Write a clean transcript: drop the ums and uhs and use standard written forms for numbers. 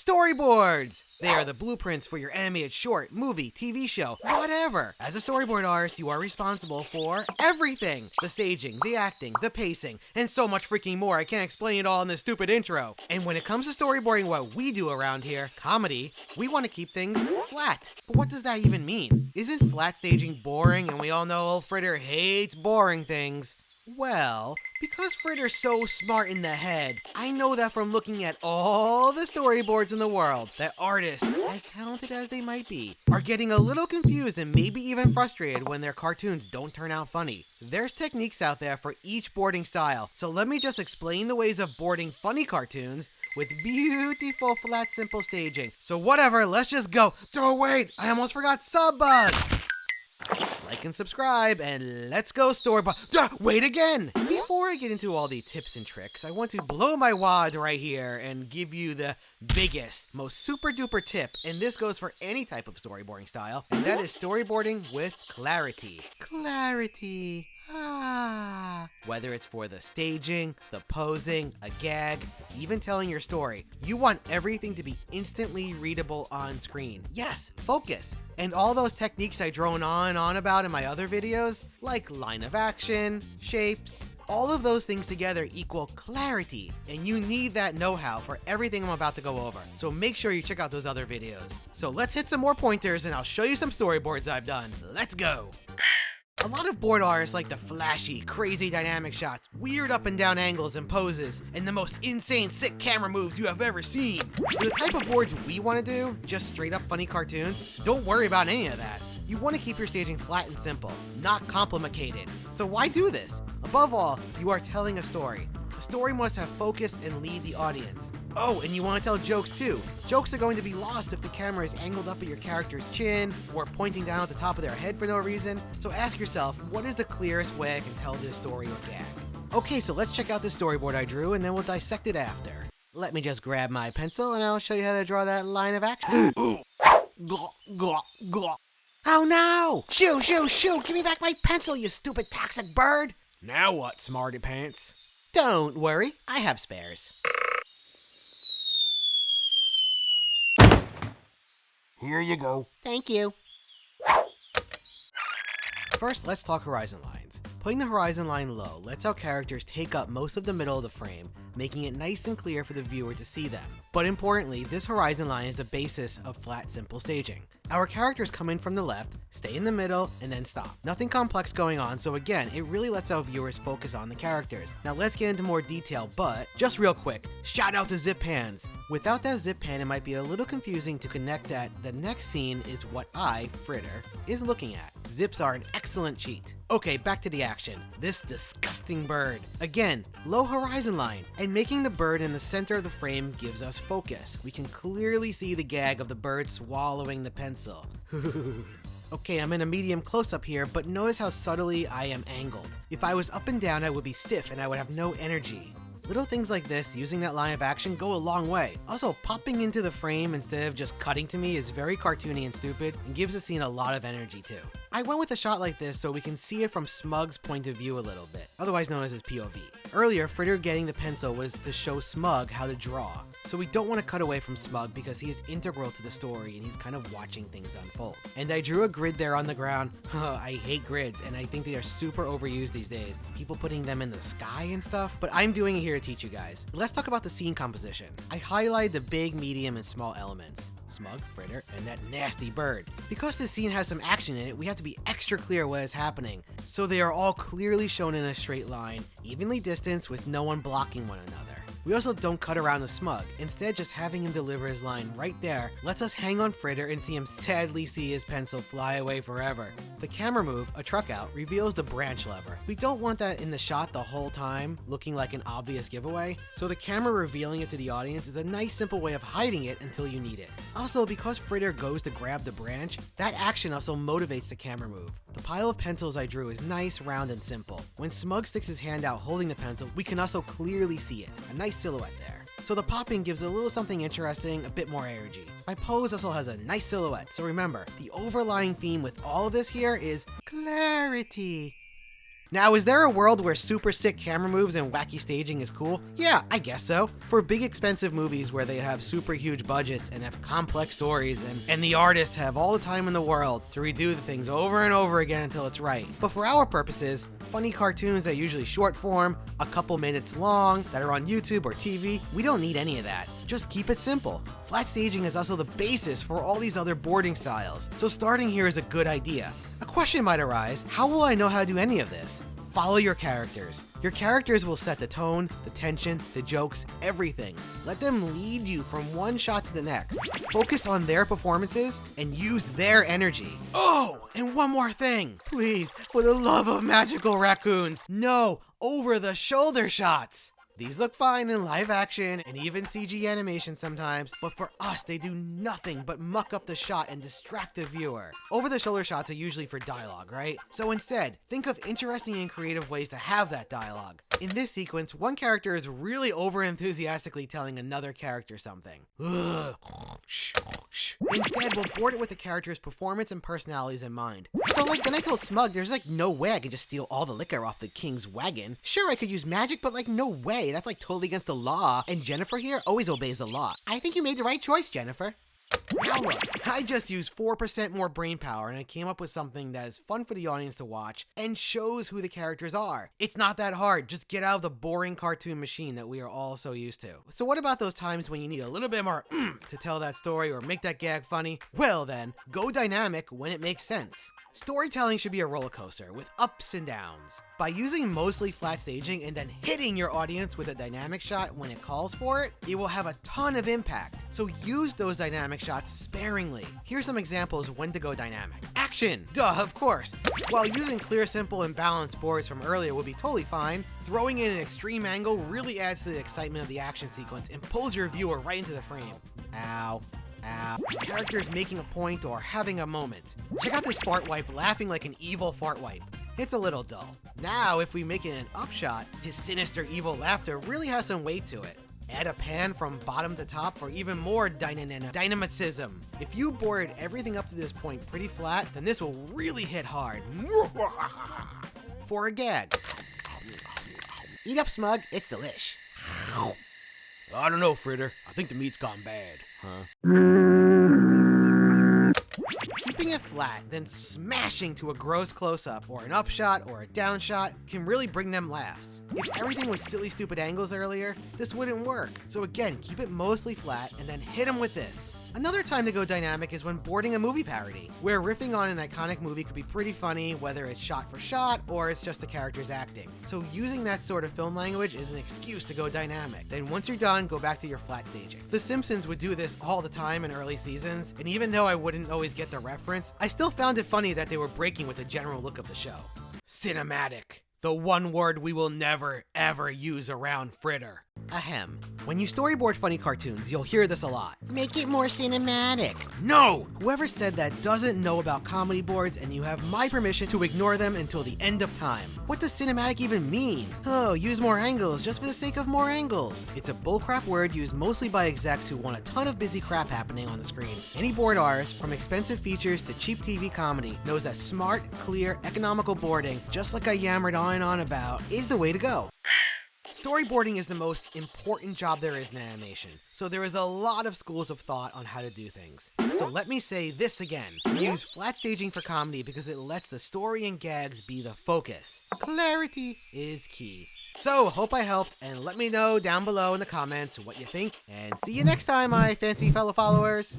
Storyboards! They are the blueprints for your animated short, movie, TV show, whatever. As a storyboard artist, you are responsible for everything. The staging, the acting, the pacing, and so much freaking more. I can't explain it all in this stupid intro. And when it comes to storyboarding what we do around here, comedy, we want to keep things flat. But what does that even mean? Isn't flat staging boring? And we all know old Fritter hates boring things. Well, because Fritter's so smart in the head, I know that from looking at all the storyboards in the world, that artists, as talented as they might be, are getting a little confused and maybe even frustrated when their cartoons don't turn out funny. There's techniques out there for each boarding style, so let me just explain the ways of boarding funny cartoons with beautiful flat simple staging. So whatever, let's just go. Oh wait, I almost forgot sub bug! Like and subscribe, and let's go storyboard. Wait again! Before I get into all the tips and tricks, I want to blow my wad right here and give you the biggest, most super duper tip, and this goes for any type of storyboarding style, and that is storyboarding with clarity. Clarity. Whether it's for the staging, the posing, a gag, even telling your story, you want everything to be instantly readable on screen. Yes, focus. And all those techniques I drone on about in my other videos, like line of action, shapes, all of those things together equal clarity, and you need that know-how for everything I'm about to go over. So make sure you check out those other videos. So let's hit some more pointers and I'll show you some storyboards I've done. Let's go! A lot of board artists like the flashy, crazy dynamic shots, weird up and down angles and poses, and the most insane sick camera moves you have ever seen. For the type of boards we want to do, just straight up funny cartoons, don't worry about any of that. You want to keep your staging flat and simple, not complicated. So why do this? Above all, you are telling a story. The story must have focus and lead the audience. Oh, and you want to tell jokes too. Jokes are going to be lost if the camera is angled up at your character's chin or pointing down at the top of their head for no reason. So ask yourself, what is the clearest way I can tell this story or gag? Okay, so let's check out this storyboard I drew and then we'll dissect it after. Let me just grab my pencil and I'll show you how to draw that line of action. Oh no! Shoo, shoo, shoo! Give me back my pencil, you stupid toxic bird! Now what, smarty pants? Don't worry, I have spares. Here you go. Thank you. First, let's talk horizon lines. Putting the horizon line low lets our characters take up most of the middle of the frame, making it nice and clear for the viewer to see them. But importantly, this horizon line is the basis of flat, simple staging. Our characters come in from the left, stay in the middle, and then stop. Nothing complex going on, so again, it really lets our viewers focus on the characters. Now let's get into more detail, but just real quick, shout out to zip pans. Without that zip pan, it might be a little confusing to connect that the next scene is what I, Fritter, is looking at. Zips are an excellent cheat. Okay, back to the action. This disgusting bird. Again, low horizon line, and making the bird in the center of the frame gives us focus. We can clearly see the gag of the bird swallowing the pencil. Okay, I'm in a medium close-up here, but notice how subtly I am angled. If I was up and down, I would be stiff and I would have no energy. Little things like this, using that line of action, go a long way. Also, popping into the frame instead of just cutting to me is very cartoony and stupid, and gives the scene a lot of energy too. I went with a shot like this so we can see it from Smug's point of view a little bit, otherwise known as his POV. Earlier, Fritter getting the pencil was to show Smug how to draw, so we don't want to cut away from Smug because he is integral to the story and he's kind of watching things unfold. And I drew a grid there on the ground. I hate grids, and I think they are super overused these days. People putting them in the sky and stuff, but I'm doing it here to teach you guys. Let's talk about the scene composition. I highlighted the big, medium, and small elements. Smug, Fritter, and that nasty bird. Because this scene has some action in it, we have to be extra clear what is happening, so they are all clearly shown in a straight line, evenly distanced with no one blocking one another. We also don't cut around the Smug. Instead, just having him deliver his line right there lets us hang on Fritter and see him sadly see his pencil fly away forever. The camera move, a truck out, reveals the branch lever. We don't want that in the shot the whole time, looking like an obvious giveaway, so the camera revealing it to the audience is a nice simple way of hiding it until you need it. Also, because Fritter goes to grab the branch, that action also motivates the camera move. The pile of pencils I drew is nice, round, and simple. When Smug sticks his hand out holding the pencil, we can also clearly see it. A nice silhouette there. So the popping gives a little something interesting, a bit more energy. My pose also has a nice silhouette, so remember, the overlying theme with all of this here is clarity. Now, is there a world where super sick camera moves and wacky staging is cool? Yeah, I guess so. For big expensive movies where they have super huge budgets and have complex stories and the artists have all the time in the world to redo the things over and over again until it's right. But for our purposes, funny cartoons that are usually short form, a couple minutes long, that are on YouTube or TV, we don't need any of that. Just keep it simple. Flat staging is also the basis for all these other boarding styles, so starting here is a good idea. A question might arise, how will I know how to do any of this? Follow your characters. Your characters will set the tone, the tension, the jokes, everything. Let them lead you from one shot to the next. Focus on their performances and use their energy. Oh, and one more thing. Please, for the love of magical raccoons, no over-the-shoulder shots. These look fine in live action and even CG animation sometimes, but for us they do nothing but muck up the shot and distract the viewer. Over-the-shoulder shots are usually for dialogue, right? So instead, think of interesting and creative ways to have that dialogue. In this sequence, one character is really over-enthusiastically telling another character something. Ugh. Instead, we'll board it with the character's performance and personalities in mind. So like, then I told Smug there's like no way I can just steal all the liquor off the king's wagon. Sure, I could use magic, but like no way. That's like totally against the law. And Jennifer here always obeys the law. I think you made the right choice, Jennifer. Now look, I just used 4% more brain power and I came up with something that is fun for the audience to watch and shows who the characters are. It's not that hard, just get out of the boring cartoon machine that we are all so used to. So what about those times when you need a little bit more to tell that story or make that gag funny? Well then, go dynamic when it makes sense. Storytelling should be a roller coaster with ups and downs. By using mostly flat staging and then hitting your audience with a dynamic shot when it calls for it, it will have a ton of impact. So use those dynamic shots sparingly. Here's some examples of when to go dynamic. Action! Duh, of course. While using clear, simple, and balanced boards from earlier would be totally fine, throwing in an extreme angle really adds to the excitement of the action sequence and pulls your viewer right into the frame. Ow. Characters making a point or having a moment. Check out this fart wipe laughing like an evil fart wipe. It's a little dull. Now, if we make it an upshot, his sinister evil laughter really has some weight to it. Add a pan from bottom to top for even more dynamicism. If you board everything up to this point pretty flat, then this will really hit hard. For a gag. Eat up, Smug, it's delish. I don't know, Fritter. I think the meat's gone bad. Keeping it flat, then smashing to a gross close-up, or an upshot, or a downshot, can really bring them laughs. If everything was silly, stupid angles earlier, this wouldn't work. So again, keep it mostly flat, and then hit them with this. Another time to go dynamic is when boarding a movie parody, where riffing on an iconic movie could be pretty funny, whether it's shot for shot, or it's just the characters acting. So using that sort of film language is an excuse to go dynamic. Then once you're done, go back to your flat staging. The Simpsons would do this all the time in early seasons, and even though I wouldn't always get the reference, I still found it funny that they were breaking with the general look of the show. Cinematic. The one word we will never, ever use around Fritter. Ahem. When you storyboard funny cartoons, you'll hear this a lot. Make it more cinematic. No! Whoever said that doesn't know about comedy boards, and you have my permission to ignore them until the end of time. What does cinematic even mean? Oh, use more angles just for the sake of more angles. It's a bullcrap word used mostly by execs who want a ton of busy crap happening on the screen. Any board artist, from expensive features to cheap TV comedy, knows that smart, clear, economical boarding, just like I yammered on and on about, is the way to go. Storyboarding is the most important job there is in animation, so there is a lot of schools of thought on how to do things. So let me say this again. Use flat staging for comedy because it lets the story and gags be the focus. Clarity is key. So, hope I helped, and let me know down below in the comments what you think, and see you next time, my fancy fellow followers!